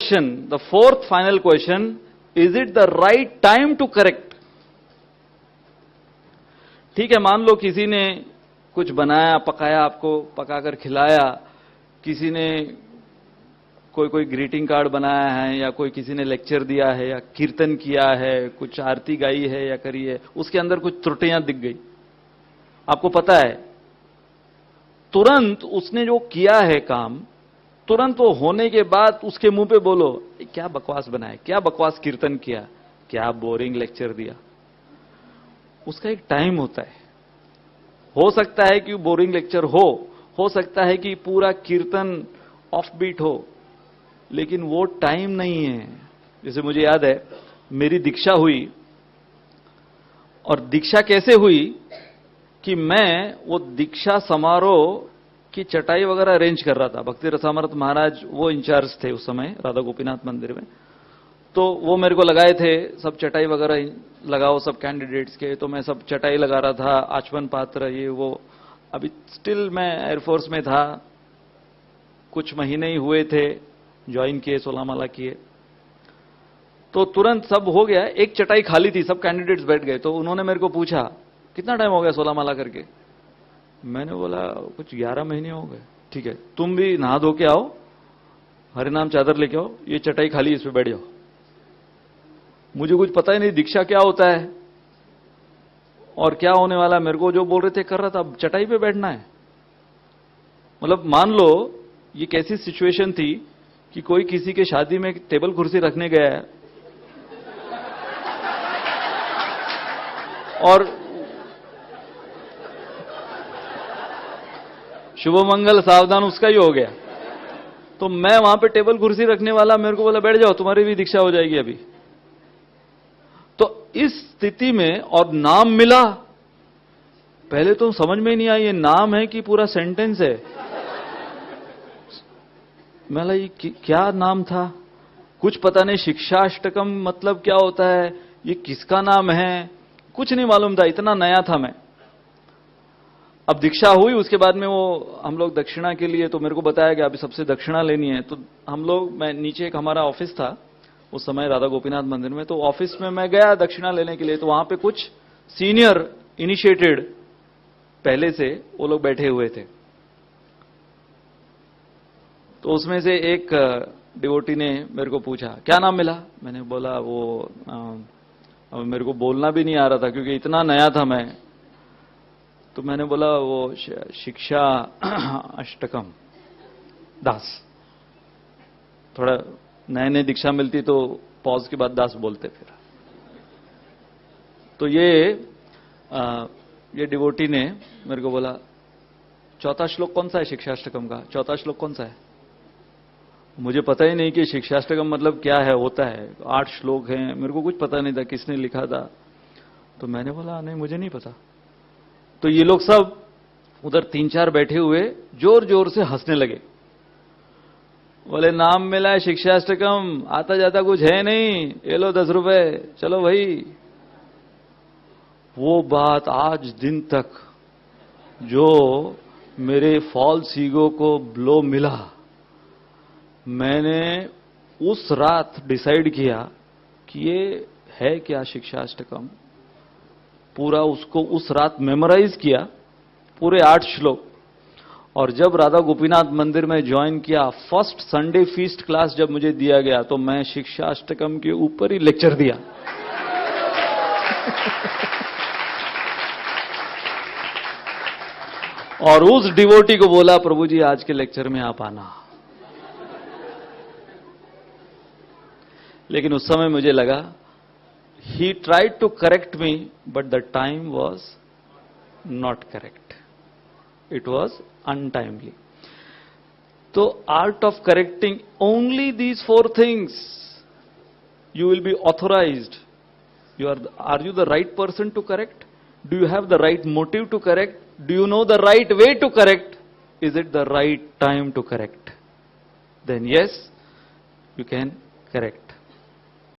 question, the fourth final question, is it the right time to correct? ठीक है, मान लो किसी ने कुछ बनाया, पकाया, आपको पकाकर खिलाया, किसी ने कोई ग्रीटिंग कार्ड बनाया है, या कोई किसी ने लेक्चर दिया है, या कीर्तन किया है, कुछ आरती गाई है या करी है, उसके अंदर कुछ त्रुटियां दिख गई, आपको पता है, तुरंत उसने जो किया है काम, तुरंत वो होने के बाद उसके मुंह पे बोलो क्या बकवास बनाया, क्या बकवास कीर्तन किया, क्या बोरिंग लेक्चर दिया। उसका एक टाइम होता है। हो सकता है कि बोरिंग लेक्चर हो सकता है कि पूरा कीर्तन ऑफ बीट हो, लेकिन वो टाइम नहीं है। जैसे मुझे याद है, मेरी दीक्षा हुई, और दीक्षा कैसे हुई कि मैं वो दीक्षा समारोह की चटाई वगैरह अरेंज कर रहा था। भक्ति रसामृत महाराज वो इंचार्ज थे उस समय राधा गोपीनाथ मंदिर में, तो वो मेरे को लगाए थे सब चटाई वगैरह लगाओ सब कैंडिडेट्स के, तो मैं सब चटाई लगा रहा था, आचमन पात्र ये वो। अभी स्टिल मैं एयरफोर्स में था, कुछ महीने ही हुए थे ज्वाइन किए, 16 माला किए, तो तुरंत सब हो गया। एक चटाई खाली थी, सब कैंडिडेट्स बैठ गए, तो उन्होंने मेरे को पूछा कितना टाइम हो गया 16 माला करके। मैंने बोला कुछ 11 महीने हो गए। ठीक है, तुम भी नहा धो के आओ, हरे नाम चादर लेके आओ, ये चटाई खाली, इस पे बैठ जाओ। मुझे कुछ पता ही नहीं दीक्षा क्या होता है और क्या होने वाला है। मेरे को जो बोल रहे थे कर रहा था, अब चटाई पे बैठना है। मतलब मान लो ये कैसी सिचुएशन थी कि कोई किसी के शादी में टेबल कुर्सी रखने गया है और शुभ मंगल सावधान उसका ही हो गया, तो मैं वहां पे टेबल कुर्सी रखने वाला, मेरे को बोला बैठ जाओ तुम्हारी भी दीक्षा हो जाएगी अभी। तो इस स्थिति में, और नाम मिला, पहले तो समझ में ही नहीं आया ये नाम है कि पूरा सेंटेंस है। मैं ये क्या नाम था, कुछ पता नहीं। शिक्षाष्टकम मतलब क्या होता है, ये किसका नाम है, कुछ नहीं मालूम था, इतना नया था मैं। अब दीक्षा हुई, उसके बाद में वो हम लोग दक्षिणा के लिए, तो मेरे को बताया गया अभी सबसे दक्षिणा लेनी है। तो हम लोग, मैं नीचे एक हमारा ऑफिस था उस समय राधा गोपीनाथ मंदिर में, तो ऑफिस में मैं गया दक्षिणा लेने के लिए, तो वहां पे कुछ सीनियर इनिशिएटेड पहले से वो लोग बैठे हुए थे। तो उसमें से एक डिवोटी ने मेरे को पूछा क्या नाम मिला। मैंने बोला वो अब मेरे को बोलना भी नहीं आ रहा था क्योंकि इतना नया था मैं। तो मैंने बोला वो शिक्षा अष्टकम दास। थोड़ा नए नए दीक्षा मिलती तो पॉज के बाद दास बोलते फिर। तो ये डिवोटी ने मेरे को बोला चौथा श्लोक कौन सा है शिक्षाष्टकम का, चौथा श्लोक कौन सा है। मुझे पता ही नहीं कि शिक्षाष्टकम मतलब क्या है, होता है 8 श्लोक हैं, मेरे को कुछ पता नहीं था किसने लिखा था। तो मैंने बोला नहीं मुझे नहीं पता। तो ये लोग सब उधर 3-4 बैठे हुए जोर जोर से हंसने लगे। बोले नाम मिला है शिक्षाष्टकम, आता जाता कुछ है नहीं, ये लो 10 रुपए, चलो भाई। वो बात आज दिन तक जो मेरे फॉल्स ईगो को ब्लो मिला, मैंने उस रात डिसाइड किया कि ये है क्या शिक्षाष्टकम। पूरा उसको उस रात मेमोराइज किया, पूरे 8 श्लोक। और जब राधा गोपीनाथ मंदिर में ज्वाइन किया, फर्स्ट संडे फीस्ट क्लास जब मुझे दिया गया, तो मैं शिक्षाष्टकम के ऊपर ही लेक्चर दिया। और उस डिवोटी को बोला प्रभु जी आज के लेक्चर में आप आना। लेकिन उस समय मुझे लगा he tried to correct me, but the time was not correct. It was untimely. So art of correcting only these 4 things, you will be authorized. Are you the right person to correct? Do you have the right motive to correct? Do you know the right way to correct? Is it the right time to correct? Then yes, you can correct.